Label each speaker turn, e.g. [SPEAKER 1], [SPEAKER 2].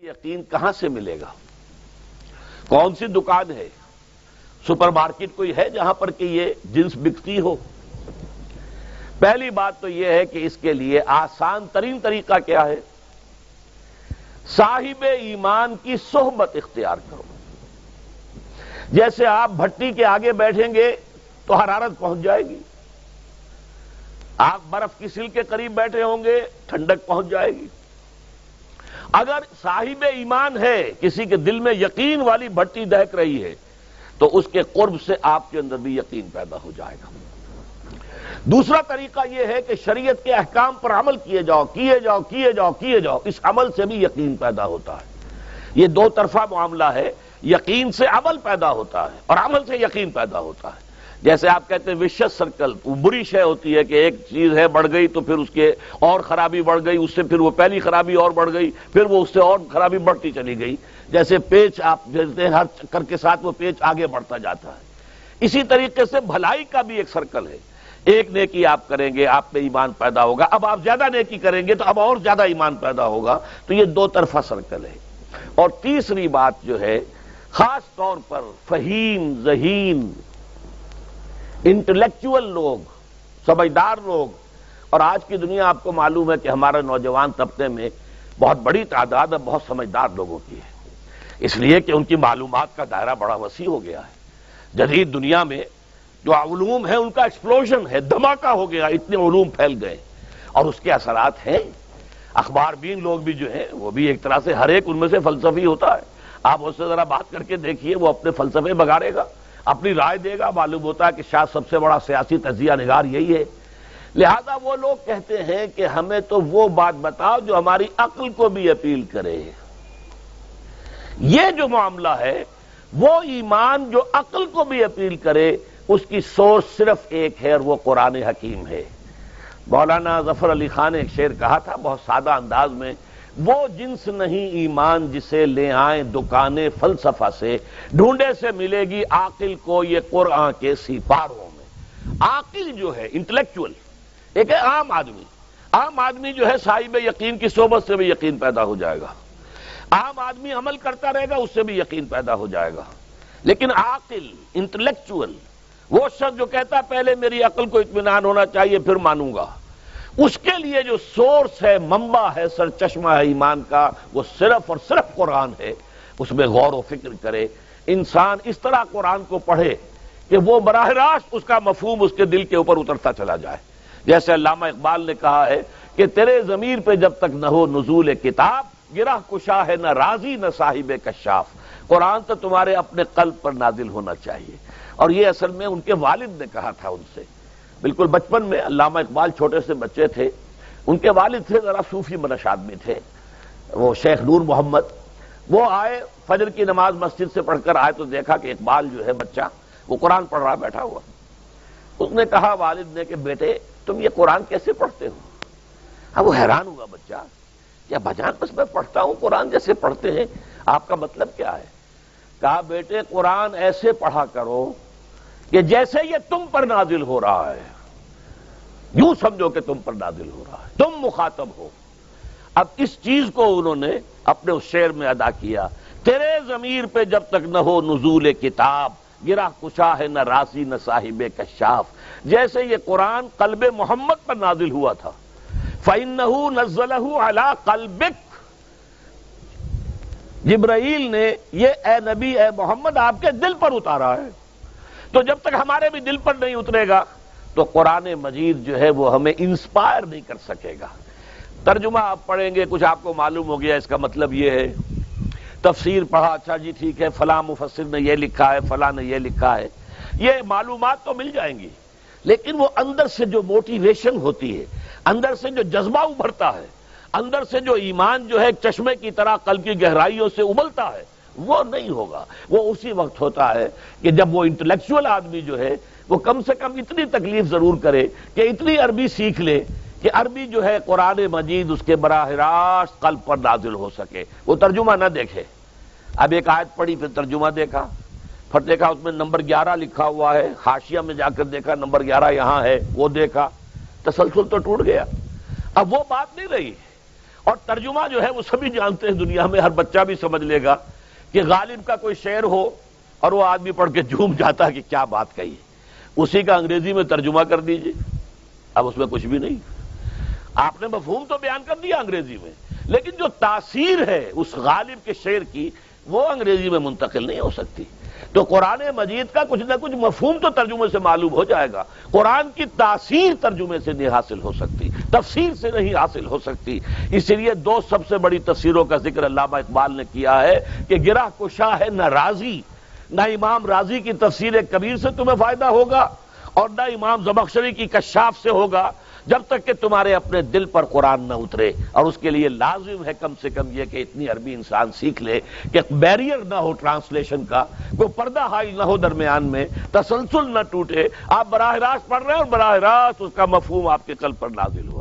[SPEAKER 1] یقین کہاں سے ملے گا؟ کون سی دکان ہے؟ سپر مارکیٹ کوئی ہے جہاں پر کہ یہ جنس بکتی ہو؟ پہلی بات تو یہ ہے کہ اس کے لیے آسان ترین طریقہ کیا ہے؟ صاحب ایمان کی صحبت اختیار کرو۔ جیسے آپ بھٹی کے آگے بیٹھیں گے تو حرارت پہنچ جائے گی، آپ برف کی سل کے قریب بیٹھے ہوں گے ٹھنڈک پہنچ جائے گی۔ اگر صاحب ایمان ہے، کسی کے دل میں یقین والی بھٹی دہک رہی ہے، تو اس کے قرب سے آپ کے اندر بھی یقین پیدا ہو جائے گا۔ دوسرا طریقہ یہ ہے کہ شریعت کے احکام پر عمل کیے جاؤ، کیے جاؤ، کیے جاؤ، کیے جاؤ، اس عمل سے بھی یقین پیدا ہوتا ہے۔ یہ دو طرفہ معاملہ ہے، یقین سے عمل پیدا ہوتا ہے اور عمل سے یقین پیدا ہوتا ہے۔ جیسے آپ کہتے ہیں وشیس سرکل، وہ بری شے ہوتی ہے کہ ایک چیز ہے بڑھ گئی تو پھر اس کے اور خرابی بڑھ گئی، اس سے پھر وہ پہلی خرابی اور بڑھ گئی، پھر وہ اس سے اور خرابی بڑھتی چلی گئی۔ جیسے پیچ آپ دیکھتے ہیں، ہر چکر کے ساتھ وہ پیچ آگے بڑھتا جاتا ہے۔ اسی طریقے سے بھلائی کا بھی ایک سرکل ہے، ایک نیکی آپ کریں گے آپ میں ایمان پیدا ہوگا، اب آپ زیادہ نیکی کریں گے تو اب اور زیادہ ایمان پیدا ہوگا، تو یہ دو طرفہ سرکل ہے۔ اور تیسری بات جو ہے، خاص طور پر فہیم، ذہین، انٹلیکچول لوگ، سمجھدار لوگ، اور آج کی دنیا آپ کو معلوم ہے کہ ہمارے نوجوان طبقے میں بہت بڑی تعداد بہت سمجھدار لوگوں کی ہے، اس لیے کہ ان کی معلومات کا دائرہ بڑا وسیع ہو گیا ہے۔ جدید دنیا میں جو علوم ہیں ان کا ایکسپلوژن ہے، دھماکہ ہو گیا، اتنے علوم پھیل گئے اور اس کے اثرات ہیں۔ اخبار بین لوگ بھی جو ہیں وہ بھی ایک طرح سے ہر ایک ان میں سے فلسفی ہوتا ہے، آپ اس سے ذرا بات کر کے دیکھیے، وہ اپنے فلسفے بگاڑے گا، اپنی رائے دے گا، معلوم ہوتا ہے کہ شاید سب سے بڑا سیاسی تجزیہ نگار یہی ہے۔ لہذا وہ لوگ کہتے ہیں کہ ہمیں تو وہ بات بتاؤ جو ہماری عقل کو بھی اپیل کرے۔ یہ جو معاملہ ہے وہ ایمان جو عقل کو بھی اپیل کرے، اس کی سورس صرف ایک ہے اور وہ قرآن حکیم ہے۔ مولانا ظفر علی خان نے ایک شعر کہا تھا بہت سادہ انداز میں، وہ جنس نہیں ایمان جسے لے آئیں دکان فلسفہ سے، ڈھونڈے سے ملے گی عاقل کو یہ قرآن کے سیپاروں میں۔ عاقل جو ہے انٹلیکچول، ایک ہے عام آدمی۔ عام آدمی جو ہے صاحب یقین کی صحبت سے بھی یقین پیدا ہو جائے گا، عام آدمی عمل کرتا رہے گا، اس سے بھی یقین پیدا ہو جائے گا۔ لیکن عاقل، انٹلیکچول، وہ شخص جو کہتا ہے پہلے میری عقل کو اطمینان ہونا چاہیے پھر مانوں گا، اس کے لیے جو سورس ہے، منبع ہے، سرچشمہ ہے ایمان کا، وہ صرف اور صرف قرآن ہے۔ اس میں غور و فکر کرے، انسان اس طرح قرآن کو پڑھے کہ وہ براہ راست اس کا مفہوم اس کے دل کے اوپر اترتا چلا جائے۔ جیسے علامہ اقبال نے کہا ہے کہ تیرے ضمیر پہ جب تک نہ ہو نزول کتاب، گرہ کشا ہے نہ راضی نہ صاحب کشاف۔ قرآن تو تمہارے اپنے قلب پر نازل ہونا چاہیے۔ اور یہ اصل میں ان کے والد نے کہا تھا ان سے، بالکل بچپن میں علامہ اقبال چھوٹے سے بچے تھے، ان کے والد تھے ذرا صوفی منش آدمی تھے، وہ شیخ نور محمد۔ وہ آئے فجر کی نماز مسجد سے پڑھ کر آئے تو دیکھا کہ اقبال جو ہے بچہ وہ قرآن پڑھ رہا بیٹھا ہوا۔ اس نے کہا والد نے کہ بیٹے تم یہ قرآن کیسے پڑھتے ہو؟ اب وہ حیران ہوا بچہ، یا بجان بس میں پڑھتا ہوں قرآن جیسے پڑھتے ہیں، آپ کا مطلب کیا ہے؟ کہا بیٹے قرآن ایسے پڑھا کرو کہ جیسے یہ تم پر نازل ہو رہا ہے، یوں سمجھو کہ تم پر نازل ہو رہا ہے، تم مخاطب ہو۔ اب اس چیز کو انہوں نے اپنے اس شعر میں ادا کیا، تیرے ضمیر پہ جب تک نہ ہو نزول کتاب، گرہ کشا ہے نہ راضی نہ صاحب کشاف۔ جیسے یہ قرآن قلب محمد پر نازل ہوا تھا، فَإِنَّهُ نَزَّلَهُ عَلَىٰ قَلْبِكَ، جبرائیل نے یہ اے نبی اے محمد آپ کے دل پر اتارا ہے۔ تو جب تک ہمارے بھی دل پر نہیں اترے گا تو قرآن مجید جو ہے وہ ہمیں انسپائر نہیں کر سکے گا۔ ترجمہ آپ پڑھیں گے، کچھ آپ کو معلوم ہو گیا اس کا مطلب یہ ہے، تفسیر پڑھا، اچھا جی ٹھیک ہے فلاں مفسر نے یہ لکھا ہے، فلاں نے یہ لکھا ہے، یہ معلومات تو مل جائیں گی، لیکن وہ اندر سے جو موٹیویشن ہوتی ہے، اندر سے جو جذبہ ابھرتا ہے، اندر سے جو ایمان جو ہے چشمے کی طرح قلب کی گہرائیوں سے ابلتا ہے، وہ نہیں ہوگا۔ وہ اسی وقت ہوتا ہے کہ جب وہ انٹلیکچول آدمی جو ہے وہ کم سے کم اتنی تکلیف ضرور کرے کہ اتنی عربی سیکھ لے کہ عربی جو ہے قرآن مجید اس کے براہ راست قلب پر نازل ہو سکے، وہ ترجمہ نہ دیکھے۔ اب ایک آیت پڑھی پھر ترجمہ دیکھا، پھر دیکھا اس میں نمبر 11 لکھا ہوا ہے، حاشیہ میں جا کر دیکھا نمبر 11 یہاں ہے، وہ دیکھا، تسلسل تو ٹوٹ گیا۔ اب وہ بات نہیں رہی، اور ترجمہ جو ہے وہ سبھی جانتے ہیں دنیا میں، ہر بچہ بھی سمجھ لے گا کہ غالب کا کوئی شعر ہو اور وہ آدمی پڑھ کے جھوم جاتا ہے کہ کیا بات کہی، اسی کا انگریزی میں ترجمہ کر دیجئے، اب اس میں کچھ بھی نہیں، آپ نے مفہوم تو بیان کر دیا انگریزی میں، لیکن جو تاثیر ہے اس غالب کے شعر کی وہ انگریزی میں منتقل نہیں ہو سکتی۔ تو قرآن مجید کا کچھ نہ کچھ مفہوم تو ترجمے سے معلوم ہو جائے گا، قرآن کی تاثیر ترجمے سے نہیں حاصل ہو سکتی، تفسیر سے نہیں حاصل ہو سکتی۔ اس لیے دو سب سے بڑی تفسیروں کا ذکر علامہ اقبال نے کیا ہے کہ گرہ کشا ہے نہ رازی، نہ امام رازی کی تفسیر کبیر سے تمہیں فائدہ ہوگا اور نہ امام زمخشری کی کشاف سے ہوگا، جب تک کہ تمہارے اپنے دل پر قرآن نہ اترے۔ اور اس کے لیے لازم ہے کم سے کم یہ کہ اتنی عربی انسان سیکھ لے کہ بیریئر نہ ہو ٹرانسلیشن کا، کوئی پردہ حائل نہ ہو درمیان میں، تسلسل نہ ٹوٹے، آپ براہ راست پڑھ رہے ہیں اور براہ راست اس کا مفہوم آپ کے قلب پر نازل ہو۔